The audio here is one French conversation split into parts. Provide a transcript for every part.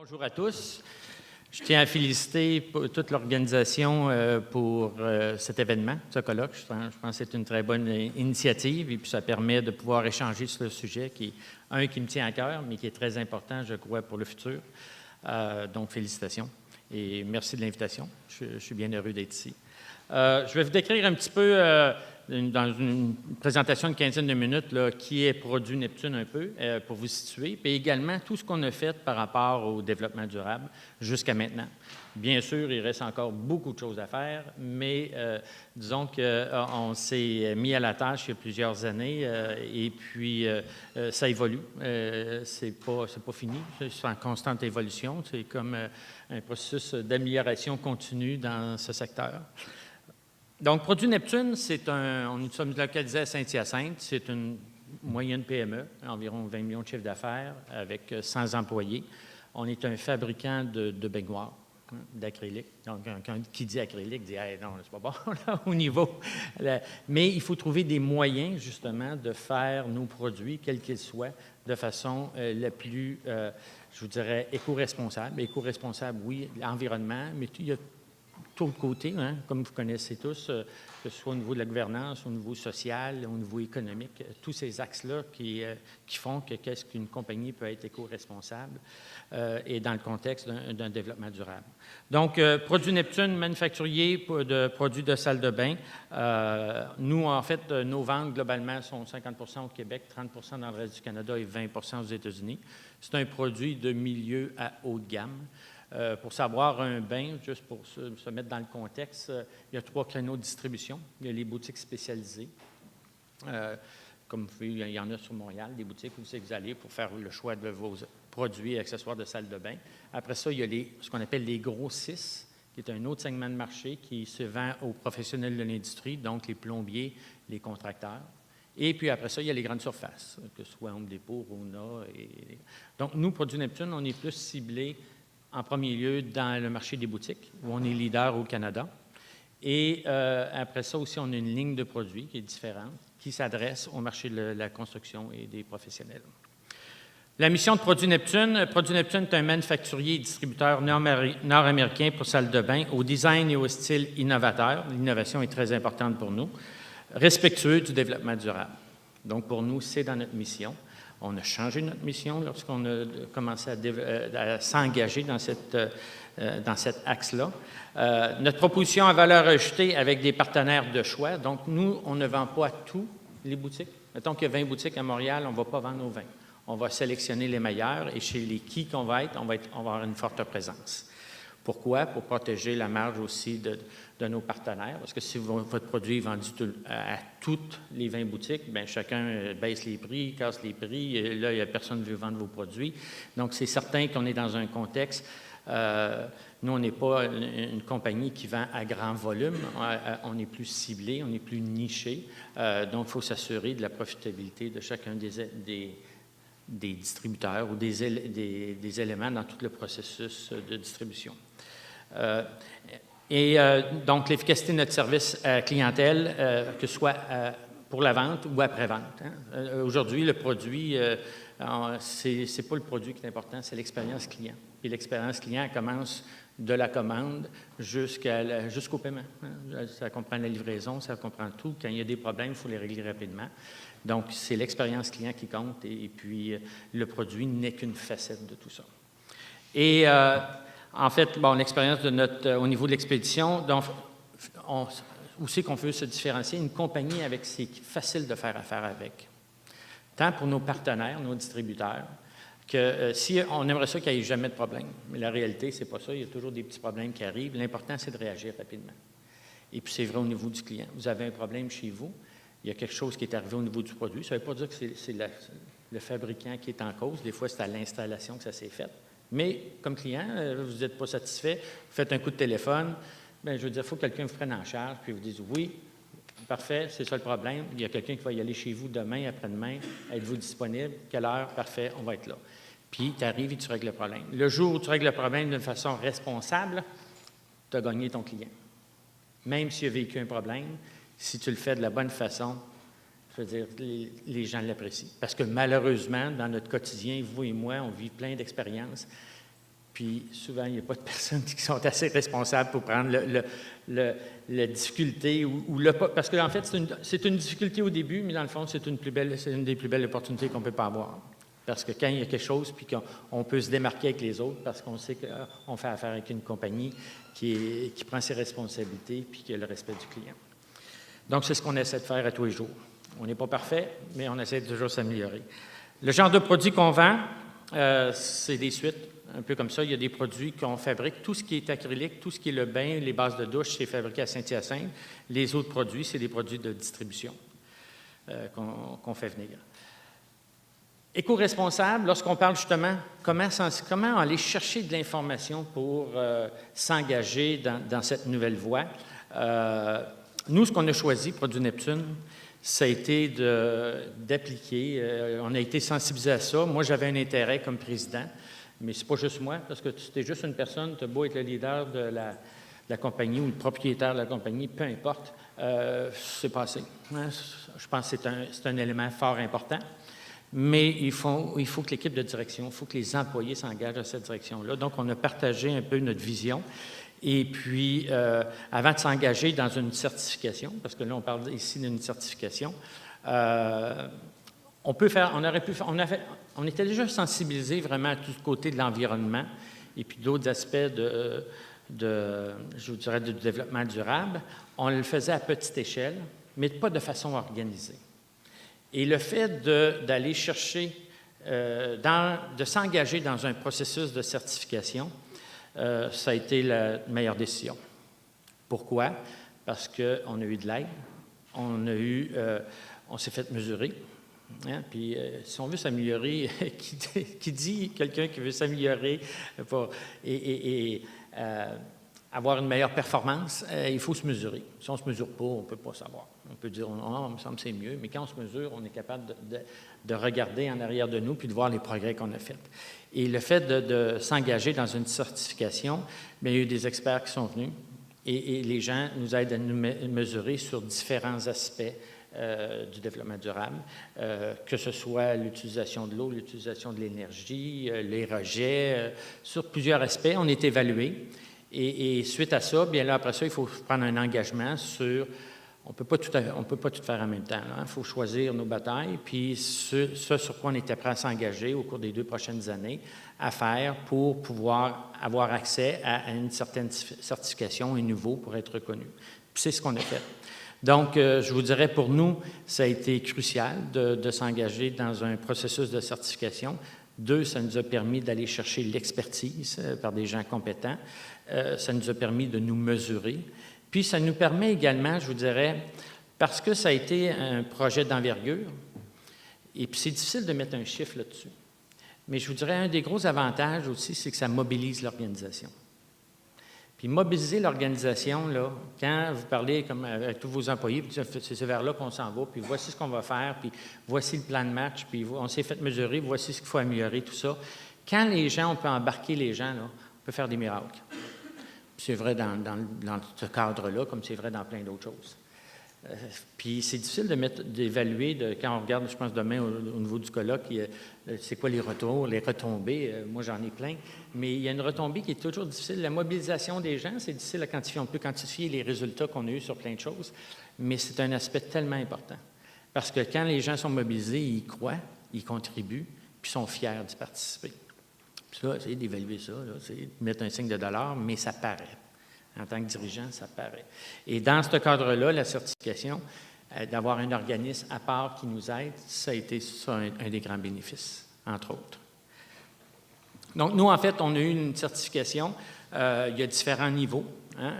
Bonjour à tous. Je tiens à féliciter toute l'organisation pour cet événement, ce colloque. Je pense que c'est une très bonne initiative et puis ça permet de pouvoir échanger sur le sujet qui me tient à cœur, mais qui est très important, je crois, pour le futur. Donc, félicitations et merci de l'invitation. Je suis bien heureux d'être ici. Je vais vous décrire un petit peu, dans une présentation de quinzaine de minutes, là, qui est Produit Neptune un peu, pour vous situer, puis également tout ce qu'on a fait par rapport au développement durable jusqu'à maintenant. Bien sûr, il reste encore beaucoup de choses à faire, mais disons qu'on s'est mis à la tâche il y a plusieurs années et puis ça évolue. C'est pas fini, c'est en constante évolution. C'est comme un processus d'amélioration continue dans ce secteur. Donc, Produit Neptune, nous sommes localisés à Saint-Hyacinthe. C'est une moyenne PME, environ 20 millions de chiffre d'affaires, avec 100 employés. On est un fabricant de baignoires, d'acrylique. Donc, qui dit acrylique dit hey, « non, c'est pas bon là, au niveau ». Mais il faut trouver des moyens, justement, de faire nos produits, quels qu'ils soient, de façon la plus, je vous dirais, éco-responsable. Éco-responsable, oui, l'environnement, mais il y a tout le côté, hein, comme vous connaissez tous, que ce soit au niveau de la gouvernance, au niveau social, au niveau économique, tous ces axes-là qui font que qu'est-ce qu'une compagnie peut être éco-responsable et dans le contexte d'un développement durable. Donc, Produit Neptune, manufacturier de produits de salle de bain. Nous, en fait, nos ventes, globalement, sont 50 au Québec, 30 dans le reste du Canada et 20 aux États-Unis. C'est un produit de milieu à haut de gamme. Pour savoir un bain, juste pour se mettre dans le contexte, il y a 3 créneaux de distribution. Il y a les boutiques spécialisées. Comme vous voyez, il y en a sur Montréal, des boutiques où vous allez pour faire le choix de vos produits et accessoires de salle de bain. Après ça, il y a ce qu'on appelle les gros 6, qui est un autre segment de marché qui se vend aux professionnels de l'industrie, donc les plombiers, les contracteurs. Et puis après ça, il y a les grandes surfaces, que ce soit Home Depot, Rona. Donc, nous, Produit Neptune, on est plus ciblés en premier lieu dans le marché des boutiques, où on est leader au Canada. Et après ça aussi, on a une ligne de produits qui est différente, qui s'adresse au marché de la construction et des professionnels. La mission de Produit Neptune est un manufacturier et distributeur nord-américain pour salles de bain, au design et au style innovateur. L'innovation est très importante pour nous, respectueux du développement durable. Donc, pour nous, c'est dans notre mission. On a changé notre mission lorsqu'on a commencé à s'engager dans cet axe-là. Notre proposition à valeur ajoutée avec des partenaires de choix. Donc, nous, on ne vend pas à tous les boutiques. Mettons qu'il y a 20 boutiques à Montréal, on ne va pas vendre nos vins. On va sélectionner les meilleurs et chez les qui qu'on va être, on va avoir une forte présence. Pourquoi? Pour protéger la marge aussi de nos partenaires. Parce que si votre produit est vendu à toutes les 20 boutiques, bien, chacun baisse les prix, casse les prix. Et là, il n'y a personne qui veut vendre vos produits. Donc, c'est certain qu'on est dans un contexte. Nous, on n'est pas une compagnie qui vend à grand volume. On est plus ciblé, on est plus niché. Donc, il faut s'assurer de la profitabilité de chacun des distributeurs ou des éléments dans tout le processus de distribution. Donc, l'efficacité de notre service à clientèle, que ce soit pour la vente ou après-vente. Hein. Aujourd'hui, le produit, c'est pas le produit qui est important, c'est l'expérience client. Puis l'expérience client commence de la commande jusqu'au paiement. Hein. Ça comprend la livraison, ça comprend tout. Quand il y a des problèmes, il faut les régler rapidement. Donc, c'est l'expérience client qui compte et puis le produit n'est qu'une facette de tout ça. Et en fait, bon, l'expérience au niveau de l'expédition, donc, où c'est qu'on veut se différencier? Une compagnie avec c'est facile de faire affaire avec. Tant pour nos partenaires, nos distributeurs, que si on aimerait ça qu'il n'y ait jamais de problème. Mais la réalité, c'est pas ça. Il y a toujours des petits problèmes qui arrivent. L'important, c'est de réagir rapidement. Et puis, c'est vrai au niveau du client. Vous avez un problème chez vous, il y a quelque chose qui est arrivé au niveau du produit. Ça ne veut pas dire que c'est le fabricant qui est en cause. Des fois, c'est à l'installation que ça s'est fait. Mais comme client, vous n'êtes pas satisfait, vous faites un coup de téléphone, bien, je veux dire, il faut que quelqu'un vous prenne en charge, puis vous dise oui, parfait, c'est ça le problème. Il y a quelqu'un qui va y aller chez vous demain, après-demain. Êtes-vous disponible? Quelle heure? Parfait, on va être là. Puis, tu arrives et tu règles le problème. Le jour où tu règles le problème d'une façon responsable, tu as gagné ton client. Même s'il a vécu un problème, si tu le fais de la bonne façon, je veux dire, les gens l'apprécient. Parce que malheureusement, dans notre quotidien, vous et moi, on vit plein d'expériences. Puis souvent, il n'y a pas de personnes qui sont assez responsables pour prendre la difficulté parce qu'en fait, c'est une difficulté au début, mais dans le fond, c'est une des plus belles opportunités qu'on ne peut pas avoir. Parce que quand il y a quelque chose, puis qu'on peut se démarquer avec les autres, parce qu'on sait qu'on fait affaire avec une compagnie qui prend ses responsabilités puis qui a le respect du client. Donc, c'est ce qu'on essaie de faire à tous les jours. On n'est pas parfait, mais on essaie de toujours s'améliorer. Le genre de produits qu'on vend, c'est des suites, un peu comme ça. Il y a des produits qu'on fabrique. Tout ce qui est acrylique, tout ce qui est le bain, les bases de douche, c'est fabriqué à Saint-Hyacinthe. Les autres produits, c'est des produits de distribution qu'on fait venir. Éco-responsable, lorsqu'on parle justement comment aller chercher de l'information pour s'engager dans cette nouvelle voie. Nous, ce qu'on a choisi, Produits Neptune, ça a été d'appliquer. On a été sensibilisés à ça. Moi, j'avais un intérêt comme président, mais c'est pas juste moi, parce que tu es juste une personne, tu as beau être le leader de la compagnie ou le propriétaire de la compagnie, peu importe, c'est passé. Hein? Je pense que c'est un élément fort important. Mais il faut que l'équipe de direction, il faut que les employés s'engagent dans cette direction-là. Donc, on a partagé un peu notre vision. Et puis, avant de s'engager dans une certification, parce que là, on parle ici d'une certification, on était déjà sensibilisés vraiment à tout ce côté de l'environnement et puis d'autres aspects je vous dirais, du développement durable. On le faisait à petite échelle, mais pas de façon organisée. Et le fait d'aller chercher, de s'engager dans un processus de certification, ça a été la meilleure décision. Pourquoi? Parce qu'on a eu de l'aide, on s'est fait mesurer. Hein? Puis, si on veut s'améliorer, qui dit quelqu'un qui veut s'améliorer et avoir une meilleure performance, il faut se mesurer. Si on ne se mesure pas, on ne peut pas savoir. On peut dire, oh, il me semble que c'est mieux, mais quand on se mesure, on est capable de regarder en arrière de nous puis de voir les progrès qu'on a faits. Et le fait de s'engager dans une certification, bien, il y a eu des experts qui sont venus et les gens nous aident à nous mesurer sur différents aspects du développement durable, que ce soit l'utilisation de l'eau, l'utilisation de l'énergie, les rejets, sur plusieurs aspects, on est évalué. Et suite à ça, bien là, après ça, il faut prendre un engagement sur... On ne peut pas tout faire en même temps. Il faut choisir nos batailles, puis ce sur quoi on était prêt à s'engager au cours des 2 prochaines années à faire pour pouvoir avoir accès à une certaine certification, un niveau pour être reconnu. Puis c'est ce qu'on a fait. Donc, je vous dirais, pour nous, ça a été crucial de s'engager dans un processus de certification. 2, ça nous a permis d'aller chercher l'expertise par des gens compétents. Ça nous a permis de nous mesurer. Puis, ça nous permet également, je vous dirais, parce que ça a été un projet d'envergure, et puis c'est difficile de mettre un chiffre là-dessus, mais je vous dirais, un des gros avantages aussi, c'est que ça mobilise l'organisation. Puis mobiliser l'organisation, là, quand vous parlez comme avec tous vos employés, puis c'est vers là qu'on s'en va, puis voici ce qu'on va faire, puis voici le plan de match, puis on s'est fait mesurer, voici ce qu'il faut améliorer, tout ça. Quand les gens, on peut embarquer les gens, là, on peut faire des miracles. C'est vrai dans ce cadre-là, comme c'est vrai dans plein d'autres choses. Puis c'est difficile d'évaluer, quand on regarde, je pense, demain au niveau du colloque, c'est quoi les retours, les retombées. Moi, j'en ai plein. Mais il y a une retombée qui est toujours difficile. La mobilisation des gens, c'est difficile à quantifier. On peut quantifier les résultats qu'on a eus sur plein de choses, mais c'est un aspect tellement important. Parce que quand les gens sont mobilisés, ils y croient, ils contribuent, puis sont fiers d'y participer. Ça, c'est d'évaluer ça, c'est de mettre un signe de $, mais ça paraît. En tant que dirigeant, ça paraît. Et dans ce cadre-là, la certification, d'avoir un organisme à part qui nous aide, ça a été un des grands bénéfices, entre autres. Donc, nous, en fait, on a eu une certification. Il y a différents niveaux. Hein,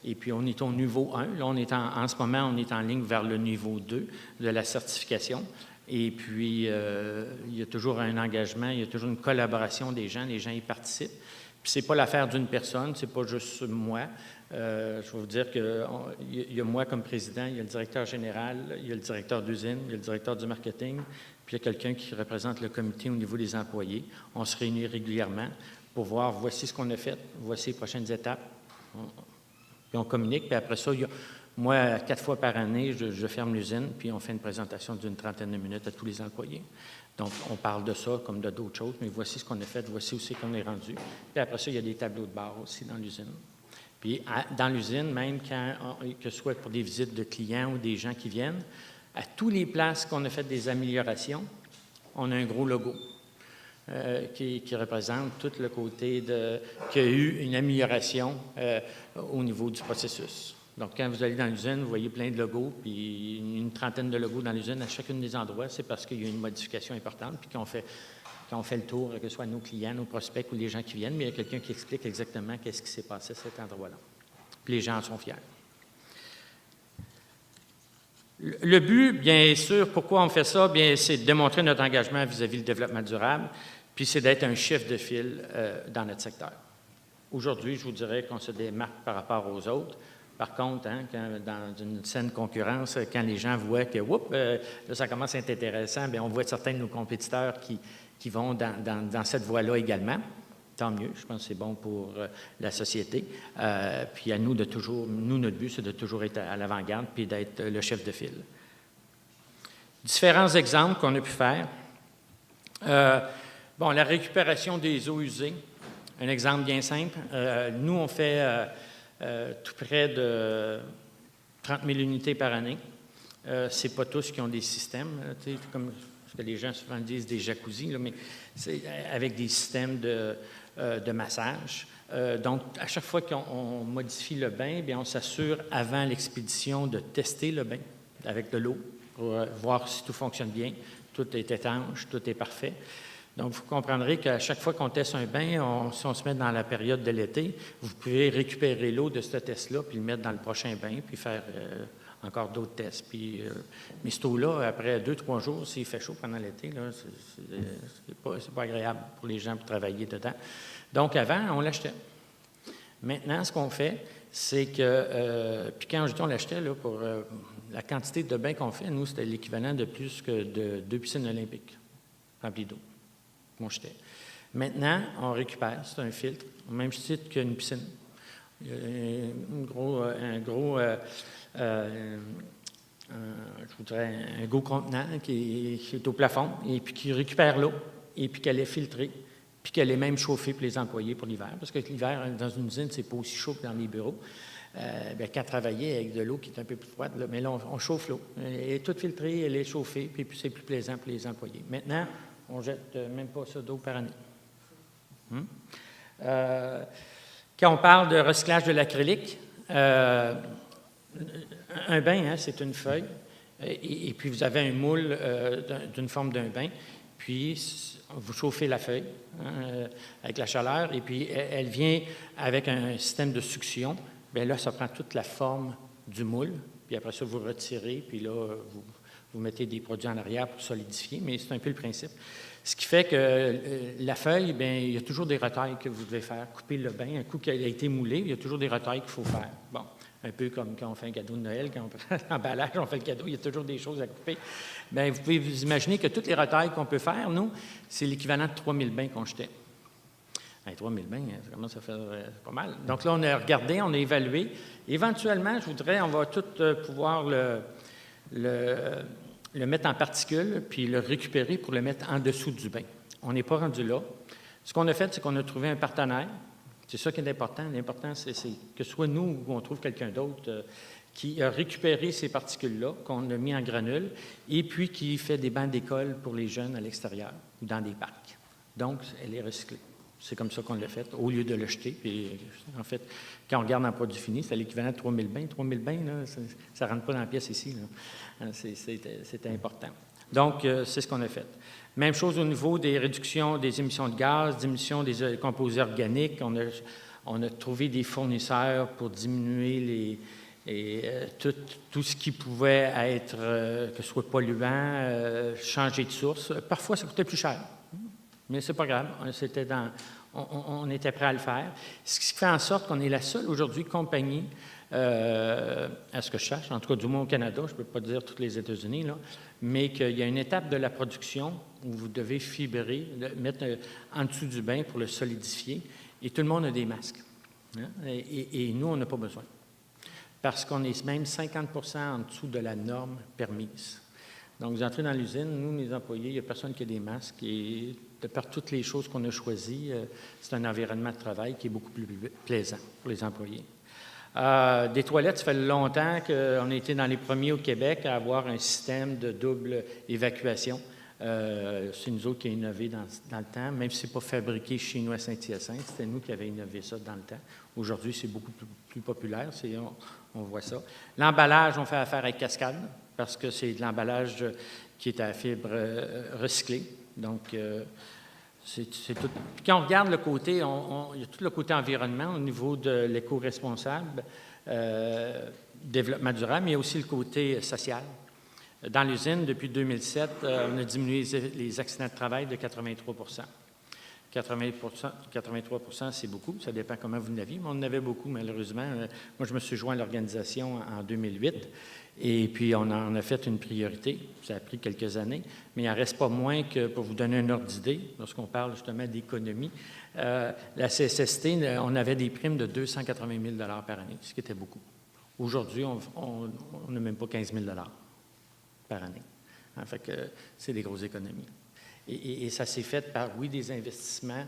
et puis, on est au niveau 1. Là, en ce moment, on est en ligne vers le niveau 2 de la certification. Et puis, il y a toujours un engagement, il y a toujours une collaboration des gens, les gens y participent. Puis, ce n'est pas l'affaire d'une personne, ce n'est pas juste moi. Je vais vous dire qu'il y a moi comme président, il y a le directeur général, il y a le directeur d'usine, il y a le directeur du marketing, puis il y a quelqu'un qui représente le comité au niveau des employés. On se réunit régulièrement pour voir, voici ce qu'on a fait, voici les prochaines étapes. Puis on communique, puis après ça, il y a Moi, 4 fois par année, je ferme l'usine, puis on fait une présentation d'une trentaine de minutes à tous les employés. Donc, on parle de ça comme de d'autres choses, mais voici ce qu'on a fait, voici où c'est qu'on est rendu. Puis après ça, il y a des tableaux de bord aussi dans l'usine. Puis dans l'usine, même que ce soit pour des visites de clients ou des gens qui viennent, à toutes les places qu'on a fait des améliorations, on a un gros logo qui représente tout le côté qu'il y a eu une amélioration au niveau du processus. Donc, quand vous allez dans l'usine, vous voyez plein de logos, puis une trentaine de logos dans l'usine à chacun des endroits, c'est parce qu'il y a une modification importante, puis quand on fait le tour, que ce soit nos clients, nos prospects ou les gens qui viennent, mais il y a quelqu'un qui explique exactement qu'est-ce qui s'est passé à cet endroit-là. Puis les gens en sont fiers. Le but, bien sûr, pourquoi on fait ça? Bien, c'est de démontrer notre engagement vis-à-vis du développement durable, puis c'est d'être un chef de file dans notre secteur. Aujourd'hui, je vous dirais qu'on se démarque par rapport aux autres. Par contre, dans une saine concurrence, quand les gens voient que là, ça commence à être intéressant, bien, on voit certains de nos compétiteurs qui vont dans cette voie-là également. Tant mieux, je pense que c'est bon pour la société. Puis à nous de toujours, notre but, c'est de toujours être à l'avant-garde puis d'être le chef de file. Différents exemples qu'on a pu faire. La récupération des eaux usées, un exemple bien simple. Nous, on fait tout près de 30 000 unités par année. Ce n'est pas tous qui ont des systèmes, comme ce que les gens souvent disent, des jacuzzis, là, mais c'est avec des systèmes de massage. Donc, à chaque fois qu'on modifie le bain, bien, on s'assure avant l'expédition de tester le bain avec de l'eau pour voir si tout fonctionne bien, tout est étanche, tout est parfait. Donc, vous comprendrez qu'à chaque fois qu'on teste un bain, si on se met dans la période de l'été, vous pouvez récupérer l'eau de ce test-là, puis le mettre dans le prochain bain, puis faire encore d'autres tests. Puis, mais cette eau-là, après 2-3 jours, s'il fait chaud pendant l'été, c'est pas agréable pour les gens pour travailler dedans. Donc, avant, on l'achetait. Maintenant, ce qu'on fait, c'est que, puis quand on l'achetait, là, pour la quantité de bains qu'on fait, nous, c'était l'équivalent de plus que de 2 piscines olympiques remplies d'eau. Qu'on jetait. Maintenant, on récupère, c'est un filtre, au même titre qu'une piscine. Il y a un gros contenant qui est au plafond et puis qui récupère l'eau et puis qu'elle est filtrée, puis qu'elle est même chauffée pour les employés pour l'hiver, parce que l'hiver, dans une usine, c'est pas aussi chaud que dans les bureaux. Quand travailler avec de l'eau qui est un peu plus froide, là, mais là, on chauffe l'eau. Elle est toute filtrée, elle est chauffée, puis c'est plus plaisant pour les employés. Maintenant, on ne jette même pas ça d'eau par année. Quand on parle de recyclage de l'acrylique, un bain, c'est une feuille, et puis vous avez un moule d'une forme d'un bain, puis vous chauffez la feuille avec la chaleur, et puis elle vient avec un système de succion. Bien là, ça prend toute la forme du moule, puis après ça, vous retirez, puis là, vous mettez des produits en arrière pour solidifier, mais c'est un peu le principe. Ce qui fait que la feuille, bien, il y a toujours des retailles que vous devez faire. Couper le bain, un coup qu'il a été moulé, il y a toujours des retailles qu'il faut faire. Bon, un peu comme quand on fait un cadeau de Noël, quand on prend l'emballage, on fait le cadeau, il y a toujours des choses à couper. Bien, vous pouvez vous imaginer que toutes les retailles qu'on peut faire, nous, c'est l'équivalent de 3000 bains qu'on jetait. 3000 bains, ça commence à faire pas mal. Donc là, on a regardé, on a évalué. Éventuellement, on va tout pouvoir le mettre en particules, puis le récupérer pour le mettre en dessous du bain. On n'est pas rendu là. Ce qu'on a fait, c'est qu'on a trouvé un partenaire. C'est ça qui est important. L'important, c'est que ce soit nous ou on trouve quelqu'un d'autre qui a récupéré ces particules-là, qu'on a mis en granules, et puis qui fait des bancs d'école pour les jeunes à l'extérieur ou dans des parcs. Donc, elle est recyclée. C'est comme ça qu'on l'a fait, au lieu de le jeter. Puis, en fait, quand on regarde en produit fini, c'est l'équivalent de 3000 bains. 3000 bains, là, ça ne rentre pas dans la pièce ici. C'était important. Donc, c'est ce qu'on a fait. Même chose au niveau des réductions des émissions de gaz, d'émissions des composés organiques. On a trouvé des fournisseurs pour diminuer tout ce qui pouvait être, que ce soit polluant, changer de source. Parfois, ça coûtait plus cher. Mais c'est pas grave, on était prêt à le faire. Ce qui fait en sorte qu'on est la seule aujourd'hui compagnie, à ce que je sache, en tout cas du moins au Canada, je ne peux pas dire toutes les États-Unis, là, mais qu'il y a une étape de la production où vous devez fibrer, mettre en dessous du bain pour le solidifier, et tout le monde a des masques. Hein? Et nous, on n'a pas besoin. parce qu'on est même 50 en dessous de la norme permise. Donc, vous entrez dans l'usine, nous, les employés, il n'y a personne qui a des masques et de par toutes les choses qu'on a choisies, c'est un environnement de travail qui est beaucoup plus plaisant pour les employés. Des toilettes, ça fait longtemps qu'on a été dans les premiers au Québec à avoir un système de double évacuation. C'est nous autres qui avons innové dans le temps, même si ce n'est pas fabriqué chez nous à Saint-Hyacinthe, c'était nous qui avons innové ça dans le temps. Aujourd'hui, c'est beaucoup plus populaire, on voit ça. L'emballage, on fait affaire avec Cascade, parce que c'est de l'emballage qui est à fibre recyclée. Donc, c'est tout. Puis quand on regarde le côté, il y a tout le côté environnement au niveau de l'éco-responsable, développement durable, mais il y a aussi le côté social. Dans l'usine, depuis 2007, on a diminué les accidents de travail de 83 83 c'est beaucoup, ça dépend comment vous l'aviez, mais on en avait beaucoup, malheureusement. Moi, je me suis joint à l'organisation en 2008, et puis on en a fait une priorité. Ça a pris quelques années, mais il n'en reste pas moins que, pour vous donner un ordre d'idée, lorsqu'on parle justement d'économie, la CSST, on avait des primes de 280 000 par année, ce qui était beaucoup. Aujourd'hui, on n'a même pas 15 000 par année. Fait que c'est des grosses économies. Et ça s'est fait par, oui, des investissements.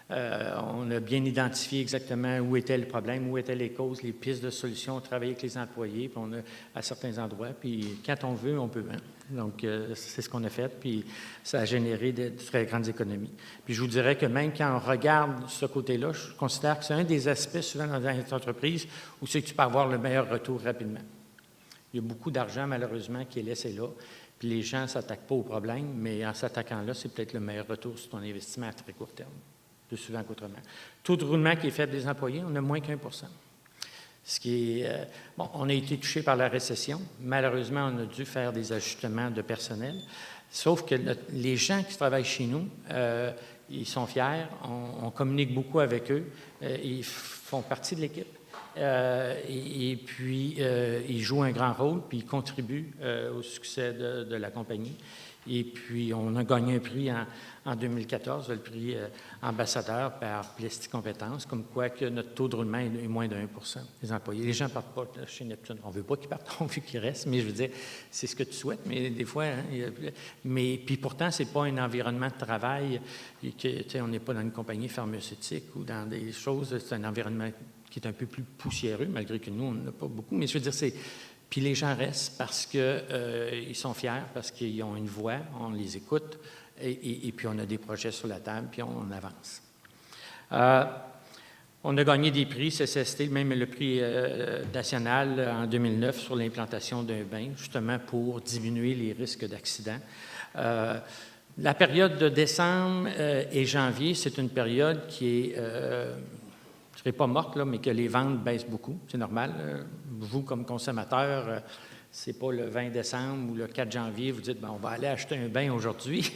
On a bien identifié exactement où était le problème, où étaient les causes, les pistes de solutions. On travaillait avec les employés, puis on a à certains endroits. Puis quand on veut, on peut. Hein? Donc, c'est ce qu'on a fait, puis ça a généré de très grandes économies. Puis je vous dirais que même quand on regarde ce côté-là, je considère que c'est un des aspects souvent dans une entreprise où c'est que tu peux avoir le meilleur retour rapidement. Il y a beaucoup d'argent, malheureusement, qui est laissé là. Puis les gens ne s'attaquent pas au problème, mais en s'attaquant là, c'est peut-être le meilleur retour sur ton investissement à très court terme, plus souvent qu'autrement. Taux de roulement qui est fait des employés, on a moins qu'1 %. Ce qui est, bon, on a été touché par la récession. Malheureusement, on a dû faire des ajustements de personnel. Sauf que les gens qui travaillent chez nous, ils sont fiers, on communique beaucoup avec eux, ils font partie de l'équipe. Et puis, ils jouent un grand rôle, puis ils contribuent au succès de la compagnie. Et puis, on a gagné un prix en 2014, le prix ambassadeur par Plestis Compétences, comme quoi que notre taux de roulement est moins de 1 % des employés. Les gens ne partent pas chez Neptune. On ne veut pas qu'ils partent, on veut qu'ils restent, mais je veux dire, c'est ce que tu souhaites, mais des fois, hein, mais puis pourtant, ce n'est pas un environnement de travail, on n'est pas dans une compagnie pharmaceutique ou dans des choses, c'est un environnement qui est un peu plus poussiéreux, malgré que nous, on n'en a pas beaucoup. Mais je veux dire, puis les gens restent parce qu'ils sont fiers, parce qu'ils ont une voix, on les écoute, et puis on a des projets sur la table, puis on avance. On a gagné des prix, CSST, même le prix national en 2009 sur l'implantation d'un bain, justement pour diminuer les risques d'accident. La période de décembre et janvier, c'est une période qui est... je ne serai pas morte, là, mais que les ventes baissent beaucoup. C'est normal. Vous, comme consommateur, c'est pas le 20 décembre ou le 4 janvier, vous dites, on va aller acheter un bain aujourd'hui.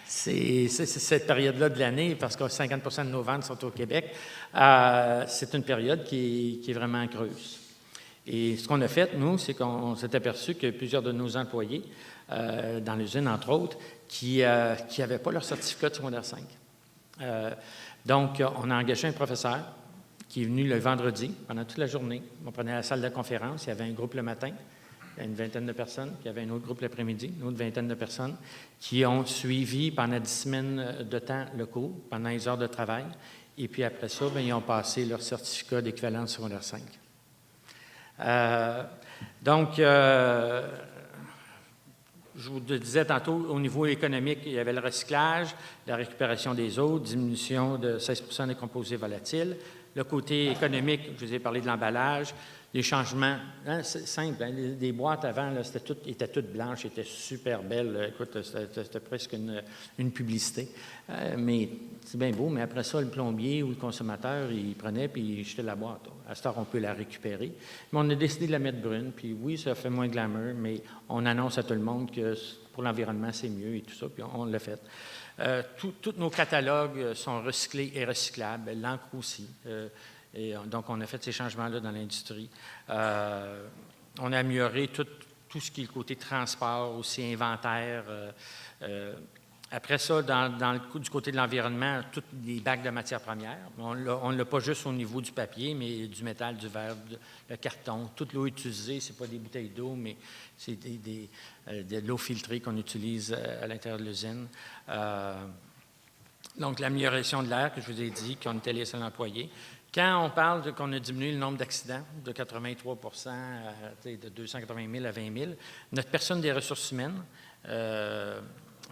c'est cette période-là de l'année, parce que 50 % de nos ventes sont au Québec. C'est une période qui est vraiment creuse. Et ce qu'on a fait, nous, c'est qu'on s'est aperçu que plusieurs de nos employés, dans l'usine, entre autres, qui n'avaient pas leur certificat de secondaire 5. Donc, on a engagé un professeur qui est venu le vendredi, pendant toute la journée. On prenait la salle de conférence, il y avait un groupe le matin, il y avait une vingtaine de personnes, puis il y avait un autre groupe l'après-midi, une autre vingtaine de personnes, qui ont suivi pendant 10 semaines de temps le cours, pendant les heures de travail, et puis après ça, ils ont passé leur certificat d'équivalence secondaire 5. Donc, je vous le disais tantôt, au niveau économique, il y avait le recyclage, la récupération des eaux, diminution de 16 % des composés volatiles. Le côté économique, je vous ai parlé de l'emballage, les changements, hein, c'est simple, hein, les boîtes avant, là, étaient toutes blanches, étaient super belles. Écoute, c'était presque une publicité. Mais c'est bien beau, mais après ça, le plombier ou le consommateur, il prenait puis il jetait la boîte. À cette heure, on peut la récupérer. Mais on a décidé de la mettre brune, puis oui, ça fait moins glamour, mais on annonce à tout le monde que pour l'environnement, c'est mieux et tout ça, puis on l'a fait. Tous nos catalogues sont recyclés et recyclables, l'encre aussi. Et donc, on a fait ces changements-là dans l'industrie. On a amélioré tout ce qui est le côté transport, aussi inventaire, Après ça, du côté de l'environnement, tous les bacs de matières premières. On ne l'a pas juste au niveau du papier, mais du métal, du verre, le carton. Toute l'eau utilisée, ce n'est pas des bouteilles d'eau, mais c'est de l'eau filtrée qu'on utilise à l'intérieur de l'usine. Donc, l'amélioration de l'air, que je vous ai dit, qu'on était les seuls employés. Quand on parle qu'on a diminué le nombre d'accidents de 83 de 280 000 à 20 000, notre personne des ressources humaines,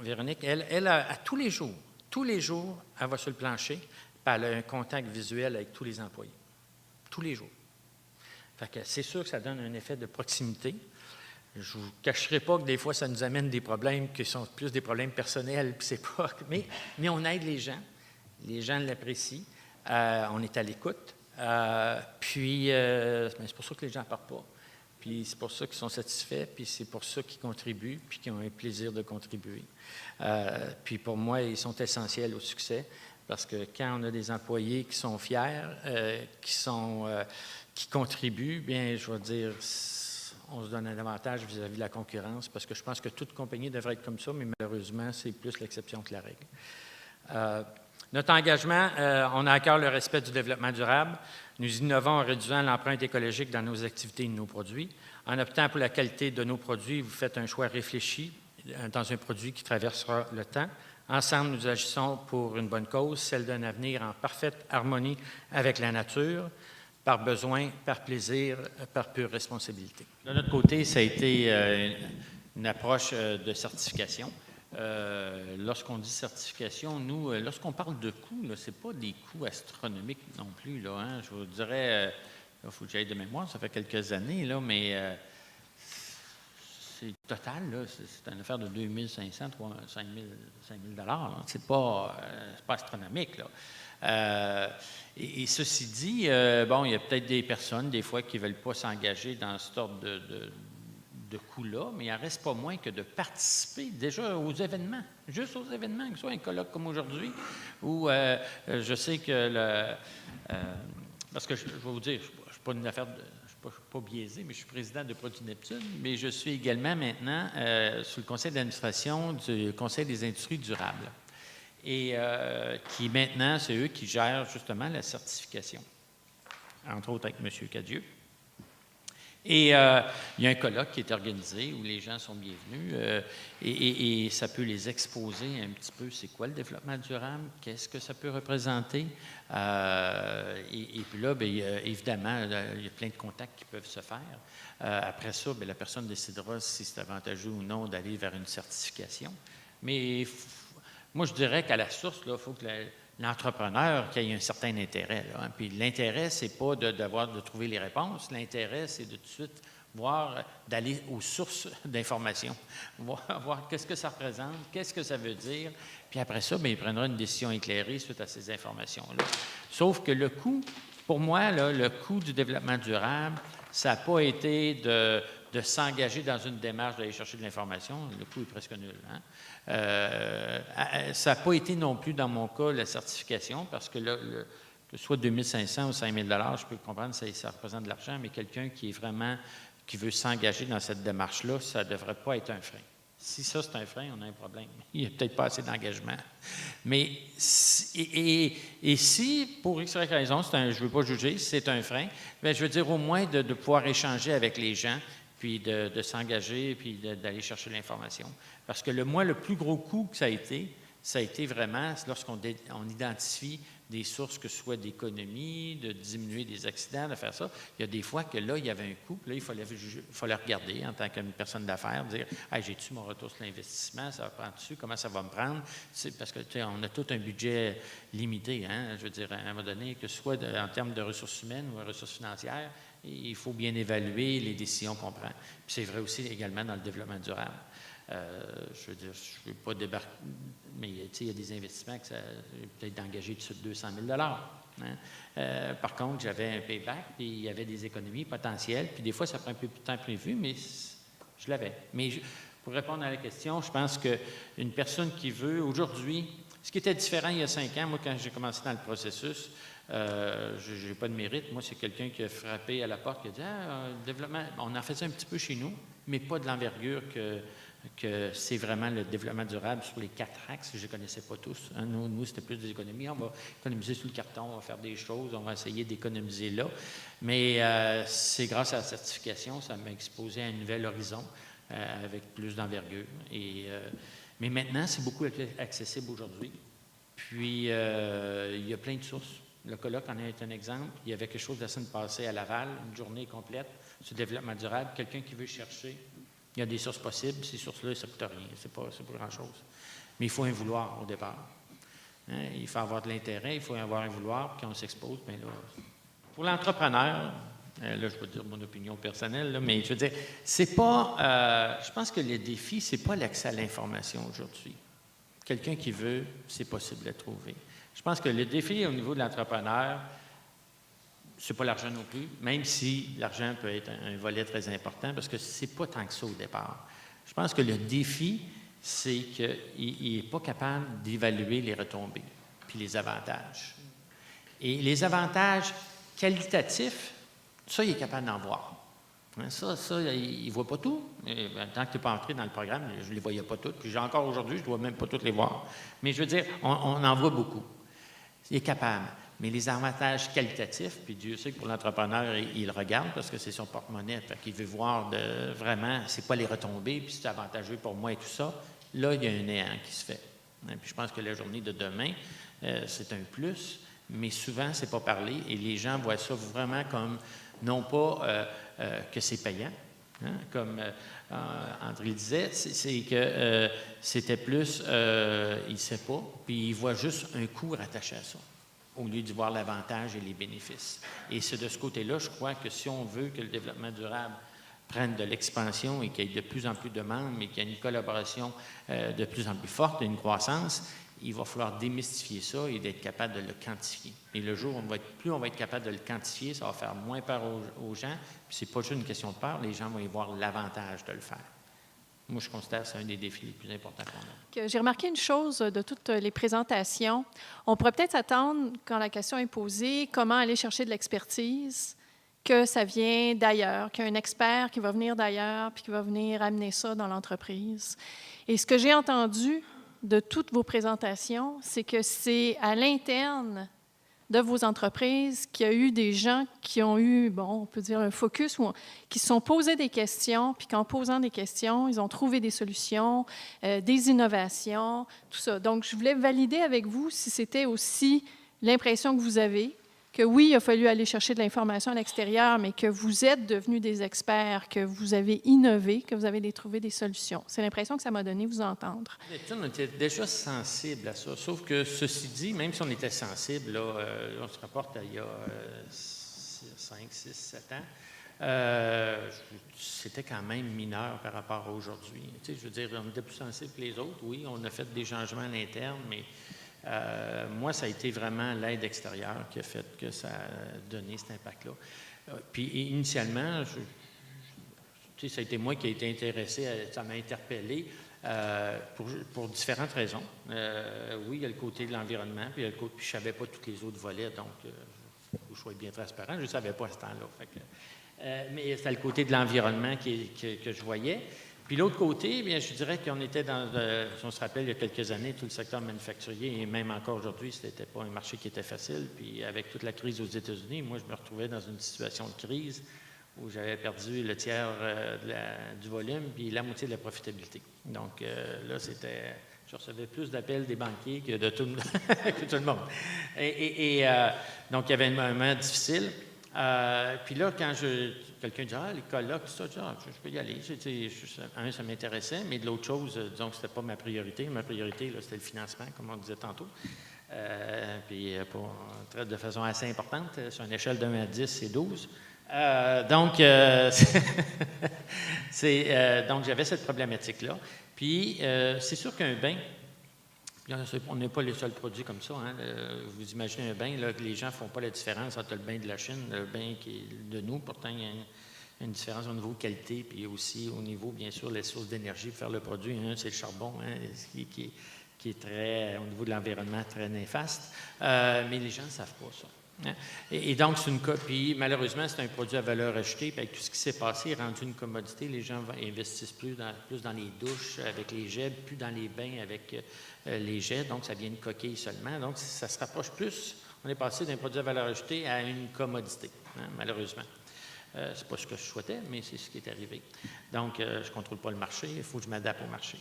Véronique, elle à tous les jours, elle va sur le plancher, puis elle a un contact visuel avec tous les employés. Tous les jours. Fait que c'est sûr que ça donne un effet de proximité. Je ne vous cacherai pas que des fois, ça nous amène des problèmes qui sont plus des problèmes personnels, puis c'est pas. Mais on aide les gens l'apprécient, on est à l'écoute, puis c'est pour ça que les gens ne partent pas. Puis c'est pour ça qu'ils sont satisfaits, puis c'est pour ça qu'ils contribuent, puis qu'ils ont un plaisir de contribuer. Puis pour moi, ils sont essentiels au succès, parce que quand on a des employés qui sont fiers, qui contribuent, bien, je vais dire, on se donne un avantage vis-à-vis de la concurrence, parce que je pense que toute compagnie devrait être comme ça, mais malheureusement, c'est plus l'exception que la règle. Notre engagement, on a à cœur le respect du développement durable. Nous innovons en réduisant l'empreinte écologique dans nos activités et nos produits. En optant pour la qualité de nos produits, vous faites un choix réfléchi dans un produit qui traversera le temps. Ensemble, nous agissons pour une bonne cause, celle d'un avenir en parfaite harmonie avec la nature, par besoin, par plaisir, par pure responsabilité. De notre côté, ça a été une approche de certification. Lorsqu'on dit certification, nous, lorsqu'on parle de coûts, ce n'est pas des coûts astronomiques non plus. Là, hein. Je vous dirais, il faut que j'aille de mémoire, ça fait quelques années, là, mais c'est total, là, c'est une affaire de 2 500, 5 000 $. Ce n'est pas astronomique. Là. Et ceci dit, bon, il y a peut-être des personnes, des fois, qui ne veulent pas s'engager dans ce ordre de coûts-là, mais il n'en reste pas moins que de participer déjà aux événements, juste aux événements, que ce soit un colloque comme aujourd'hui, où je sais que parce que je vais vous dire, je ne suis pas une affaire je ne suis pas biaisé, mais je suis président de Produits Neptune, mais je suis également maintenant sous le conseil d'administration du Conseil des industries durables. Et qui maintenant, c'est eux qui gèrent justement la certification, entre autres avec M. Cadieux. Et il y a un colloque qui est organisé où les gens sont bienvenus et ça peut les exposer un petit peu c'est quoi le développement durable, qu'est-ce que ça peut représenter. Et puis là, bien, évidemment, il y a plein de contacts qui peuvent se faire. Après ça, bien, la personne décidera si c'est avantageux ou non d'aller vers une certification. Mais moi, je dirais qu'à la source, il faut que l'entrepreneur qui ait un certain intérêt. Là, hein. Puis l'intérêt, ce n'est pas de trouver les réponses. L'intérêt, c'est de tout de suite voir, d'aller aux sources d'informations, voir qu'est-ce que ça représente, qu'est-ce que ça veut dire. Puis après ça, bien, il prendra une décision éclairée suite à ces informations-là. Sauf que le coût, pour moi, là, le coût du développement durable, ça n'a pas été de s'engager dans une démarche d'aller chercher de l'information. Le coût est presque nul. Hein? Ça n'a pas été non plus, dans mon cas, la certification, parce que que ce soit 2 500 ou 5 000 $, je peux comprendre que ça représente de l'argent, mais quelqu'un qui veut s'engager dans cette démarche-là, ça ne devrait pas être un frein. Si ça, c'est un frein, on a un problème. Il n'y a peut-être pas assez d'engagement. Mais, si, pour X raison, je ne veux pas juger, si c'est un frein, bien, je veux dire au moins de pouvoir échanger avec les gens, puis de s'engager, puis d'aller chercher l'information. Parce que le plus gros coût que ça a été vraiment lorsqu'on identifie des sources, que ce soit d'économie, de diminuer des accidents, de faire ça. Il y a des fois que là, il y avait un coût, puis là, il fallait regarder en tant qu'une personne d'affaires, dire hey, « j'ai-tu mon retour sur l'investissement, ça va prendre dessus, comment ça va me prendre? » Parce que on a tout un budget limité, hein? Je veux dire, à un moment donné, que ce soit en termes de ressources humaines ou de ressources financières, il faut bien évaluer les décisions qu'on prend. Puis c'est vrai aussi également dans le développement durable. Je veux dire, je ne veux pas débarquer, mais il y a des investissements que ça peut-être d'engager dessus de 200 000 $. Hein? Par contre, j'avais un payback, puis il y avait des économies potentielles, puis des fois, ça prend un peu plus de temps prévu, mais je l'avais. Mais pour répondre à la question, je pense qu'une personne qui veut, aujourd'hui, ce qui était différent il y a 5 ans, moi, quand j'ai commencé dans le processus, je n'ai pas de mérite. Moi, c'est quelqu'un qui a frappé à la porte, qui a dit développement, on en faisait un petit peu chez nous, mais pas de l'envergure que c'est vraiment le développement durable sur les 4 axes. Je ne les connaissais pas tous. Hein. Nous, c'était plus des économies. On va économiser sur le carton, on va faire des choses, on va essayer d'économiser là. Mais c'est grâce à la certification, ça m'a exposé à un nouvel horizon avec plus d'envergure. Mais maintenant, c'est beaucoup accessible aujourd'hui. Puis, il y a plein de sources. Le colloque en est un exemple. Il y avait quelque chose la semaine passée à Laval, une journée complète sur le développement durable. Quelqu'un qui veut chercher, il y a des sources possibles. Ces sources-là, ça ne coûte rien. C'est pas grand-chose. Mais il faut un vouloir au départ. Hein? Il faut avoir de l'intérêt, il faut avoir un vouloir, puis on s'expose. Bien là, pour l'entrepreneur, là, je peux dire mon opinion personnelle, là, mais je veux dire, c'est pas... je pense que le défi, c'est pas l'accès à l'information aujourd'hui. Quelqu'un qui veut, c'est possible de le trouver. Je pense que le défi au niveau de l'entrepreneur, c'est pas l'argent non plus, même si l'argent peut être un volet très important, parce que c'est pas tant que ça au départ. Je pense que le défi, c'est qu'il n'est pas capable d'évaluer les retombées puis les avantages. Et les avantages qualitatifs, ça, il est capable d'en voir. Ça, il ne voit pas tout. Tant que tu n'es pas entré dans le programme, je ne les voyais pas toutes. Puis encore aujourd'hui, je ne dois même pas toutes les voir. Mais je veux dire, on en voit beaucoup. Il est capable. Mais les avantages qualitatifs, puis Dieu sait que pour l'entrepreneur, il regarde parce que c'est son porte-monnaie. Fait qu'il veut voir vraiment, c'est quoi les retombées, puis c'est avantageux pour moi et tout ça. Là, il y a un néant qui se fait. Puis je pense que la journée de demain, c'est un plus, mais souvent, c'est pas parlé. Et les gens voient ça vraiment comme, non pas que c'est payant, hein, comme André le disait, c'est que c'était plus, il ne sait pas, puis il voit juste un coût rattaché à ça, au lieu de voir l'avantage et les bénéfices. Et c'est de ce côté-là, je crois que si on veut que le développement durable prenne de l'expansion et qu'il y ait de plus en plus de membres et qu'il y ait une collaboration de plus en plus forte, une croissance, il va falloir démystifier ça et d'être capable de le quantifier. Et le jour où plus on va être capable de le quantifier, ça va faire moins peur aux gens. Puis c'est pas juste une question de peur, les gens vont y voir l'avantage de le faire. Moi, je considère que c'est un des défis les plus importants qu'on a. J'ai remarqué une chose de toutes les présentations. On pourrait peut-être s'attendre, quand la question est posée, comment aller chercher de l'expertise, que ça vient d'ailleurs, qu'il y a un expert qui va venir d'ailleurs puis qui va venir amener ça dans l'entreprise. Et ce que j'ai entendu de toutes vos présentations, c'est que c'est à l'interne de vos entreprises qu'il y a eu des gens qui ont eu, bon, on peut dire un focus, qui se sont posés des questions, puis qu'en posant des questions, ils ont trouvé des solutions, des innovations, tout ça. Donc, je voulais valider avec vous si c'était aussi l'impression que vous avez, que oui, il a fallu aller chercher de l'information à l'extérieur, mais que vous êtes devenus des experts, que vous avez innové, que vous avez trouvé des solutions. C'est l'impression que ça m'a donné vous entendre. On était déjà sensible à ça, sauf que ceci dit, même si on était sensible, là, on se rapporte à il y a 5, 6, 7 ans, c'était quand même mineur par rapport à aujourd'hui. Tu sais, je veux dire, on était plus sensible que les autres. Oui, on a fait des changements à l'interne, mais moi, ça a été vraiment l'aide extérieure qui a fait que ça a donné cet impact-là. Puis initialement, tu sais, ça a été moi qui ai été intéressé, ça m'a interpellé pour différentes raisons. Oui, il y a le côté de l'environnement, puis il y a le côté, puis je ne savais pas tous les autres volets, donc il faut que je sois bien transparent, je ne savais pas à ce temps-là. Mais c'était le côté de l'environnement que je voyais. Puis l'autre côté, bien, je dirais qu'on était dans, si on se rappelle, il y a quelques années, tout le secteur manufacturier, et même encore aujourd'hui, ce n'était pas un marché qui était facile. Puis avec toute la crise aux États-Unis, moi, je me retrouvais dans une situation de crise où j'avais perdu le tiers du volume puis la moitié de la profitabilité. Donc là, je recevais plus d'appels des banquiers que de tout, que tout le monde. Donc, il y avait un moment difficile. Puis là, quand quelqu'un dit « Ah, les colloques, tout ça, je peux y aller. » Ça m'intéressait, mais de l'autre chose, disons que ce n'était pas ma priorité. Ma priorité, là, c'était le financement, comme on disait tantôt. Puis de façon assez importante, sur une échelle de 1 à 10, c'est 12. Donc, donc, j'avais cette problématique-là. Puis, c'est sûr qu'un bain, on n'est pas les seuls produits comme ça. Hein. Vous imaginez un bain, là, que les gens ne font pas la différence entre le bain de la Chine, le bain qui est de nous. Pourtant, il y a une différence au niveau qualité, puis aussi au niveau, bien sûr, les sources d'énergie pour faire le produit. Un, c'est le charbon, hein, qui est très, au niveau de l'environnement, très néfaste. Mais les gens ne savent pas ça. Et donc, c'est une copie. Malheureusement, c'est un produit à valeur ajoutée. Puis avec tout ce qui s'est passé, rendu une commodité, les gens investissent plus dans les douches avec les jets, plus dans les bains avec les jets. Donc, ça vient une coquille seulement. Donc, ça se rapproche plus. On est passé d'un produit à valeur ajoutée à une commodité, malheureusement. C'est pas ce que je souhaitais, mais c'est ce qui est arrivé. Donc, je ne contrôle pas le marché, il faut que je m'adapte au marché.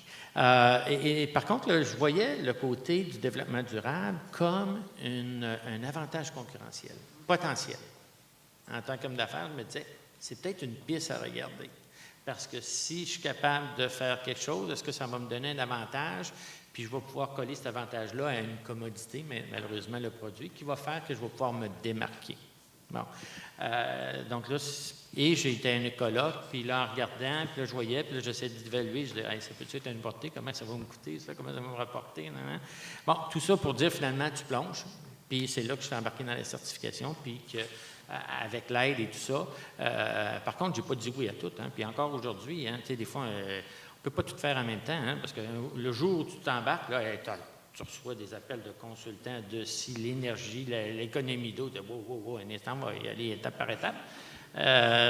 Et par contre, là, je voyais le côté du développement durable comme un avantage concurrentiel, potentiel. En tant qu'homme d'affaires, je me disais, c'est peut-être une piste à regarder. Parce que si je suis capable de faire quelque chose, est-ce que ça va me donner un avantage? Puis je vais pouvoir coller cet avantage-là à une commodité, mais malheureusement le produit, qui va faire que je vais pouvoir me démarquer. Bon. Donc là, et j'ai été à un écologue, puis là, en regardant, puis là, je voyais, puis là, j'essayais d'évaluer, je disais, hey, ça peut-être être une portée, comment ça va me coûter, ça, comment ça va me rapporter, nan. Bon, tout ça pour dire, finalement, tu plonges, puis c'est là que je suis embarqué dans la certification, puis avec l'aide et tout ça. Par contre, je n'ai pas dit oui à tout, hein, puis encore aujourd'hui, hein, tu sais, des fois, on ne peut pas tout faire en même temps, hein, parce que le jour où tu t'embarques, là, tu reçois des appels de consultants de si l'énergie, l'économie d'eau, de wow, un instant, on va y aller étape par étape,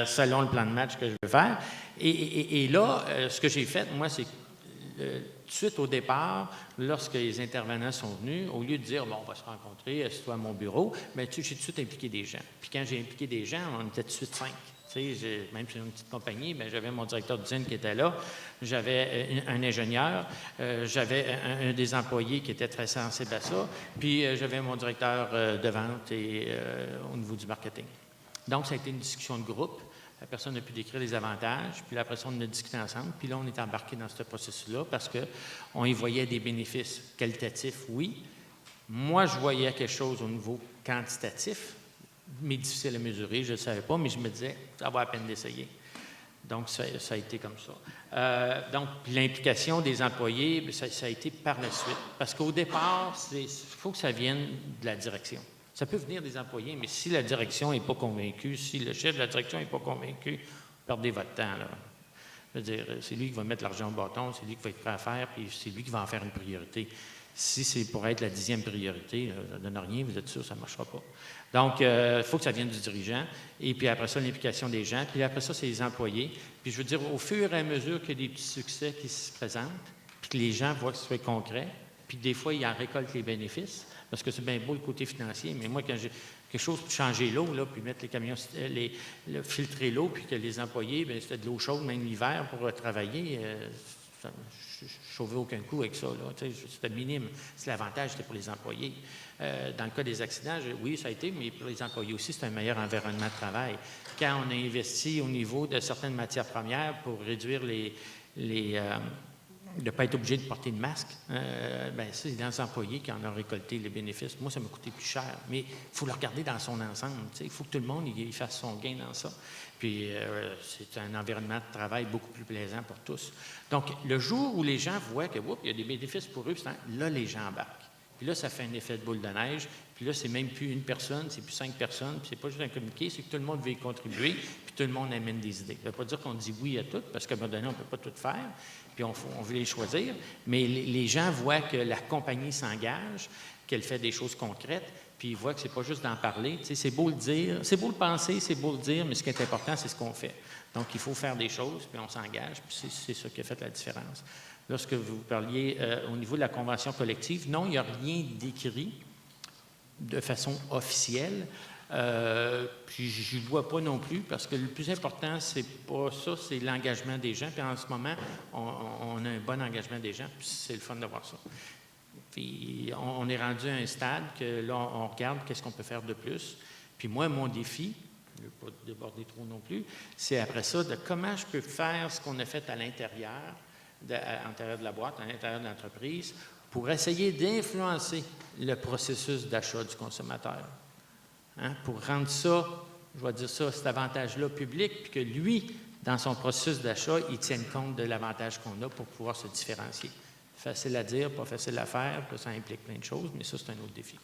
selon le plan de match que je veux faire. Et là, ce que j'ai fait, moi, c'est tout de suite au départ, lorsque les intervenants sont venus, au lieu de dire, bon, on va se rencontrer, assieds-toi à mon bureau, bien, j'ai tout de suite impliqué des gens. Puis quand j'ai impliqué des gens, on était tout de suite 5. Même si c'est une petite compagnie, bien, j'avais mon directeur d'usine qui était là, j'avais un ingénieur, j'avais un des employés qui était très sensible à ça, puis j'avais mon directeur de vente et au niveau du marketing. Donc, ça a été une discussion de groupe. La personne a pu décrire les avantages, puis après ça, on a discuté ensemble, puis là, on est embarqué dans ce processus-là parce qu'on y voyait des bénéfices qualitatifs, oui. Moi, je voyais quelque chose au niveau quantitatif, mais difficile à mesurer, je ne le savais pas, mais je me disais, ça vaut la peine d'essayer. Donc, ça a été comme ça. Donc, l'implication des employés, ça a été par la suite. Parce qu'au départ, il faut que ça vienne de la direction. Ça peut venir des employés, mais si la direction n'est pas convaincue, si le chef de la direction n'est pas convaincu, perdez votre temps, là. Je veux dire, c'est lui qui va mettre l'argent au bâton, c'est lui qui va être prêt à faire, puis c'est lui qui va en faire une priorité. Si c'est pour être la 10e priorité, ça ne donne rien, vous êtes sûr que ça ne marchera pas. Donc, il faut que ça vienne du dirigeant, et puis après ça, l'implication des gens, puis après ça, c'est les employés. Puis je veux dire, au fur et à mesure qu'il y a des petits succès qui se présentent, puis que les gens voient que c'est concret, puis des fois, ils en récoltent les bénéfices, parce que c'est bien beau le côté financier, mais moi, quand j'ai quelque chose pour changer l'eau, là, puis mettre les camions, filtrer l'eau, puis que les employés, bien, c'était de l'eau chaude, même l'hiver, pour travailler, je ne sauvais aucun coup avec ça. C'était minime. C'est l'avantage, c'était pour les employés. Dans le cas des accidents, oui, ça a été, mais pour les employés aussi, c'est un meilleur environnement de travail. Quand on a investi au niveau de certaines matières premières pour réduire de ne pas être obligé de porter de masque, bien, c'est dans les employés qui en ont récolté les bénéfices. Moi, ça m'a coûté plus cher, mais il faut le regarder dans son ensemble. Il faut que tout le monde il fasse son gain dans ça. Puis, c'est un environnement de travail beaucoup plus plaisant pour tous. Donc, le jour où les gens voient que, il y a des bénéfices pour eux, là, les gens embarquent. Puis là, ça fait un effet de boule de neige. Puis là, c'est même plus une personne, c'est plus 5 personnes. Puis c'est pas juste un communiqué, c'est que tout le monde veut y contribuer, puis tout le monde amène des idées. Ça ne veut pas dire qu'on dit oui à tout, parce qu'à un moment donné, on ne peut pas tout faire, puis on veut les choisir. Mais les gens voient que la compagnie s'engage, qu'elle fait des choses concrètes, puis ils voient que c'est pas juste d'en parler. Tu sais, c'est beau le dire, c'est beau le penser, c'est beau le dire, mais ce qui est important, c'est ce qu'on fait. Donc, il faut faire des choses, puis on s'engage, puis c'est ça qui a fait la différence. Lorsque vous parliez au niveau de la convention collective, non, il n'y a rien d'écrit de façon officielle. Puis je ne le vois pas non plus, parce que le plus important, c'est pas ça, c'est l'engagement des gens. Puis en ce moment, on a un bon engagement des gens, puis c'est le fun de voir ça. Puis on est rendu à un stade que là, on regarde qu'est-ce qu'on peut faire de plus. Puis moi, mon défi, je ne veux pas déborder trop non plus, c'est après ça de comment je peux faire ce qu'on a fait à l'intérieur, à l'intérieur de la boîte, à l'intérieur de l'entreprise, pour essayer d'influencer le processus d'achat du consommateur. Hein, pour rendre ça, je vais dire ça, cet avantage-là public, puis que lui, dans son processus d'achat, il tienne compte de l'avantage qu'on a pour pouvoir se différencier. Facile à dire, pas facile à faire, que ça implique plein de choses, mais ça, c'est un autre défi.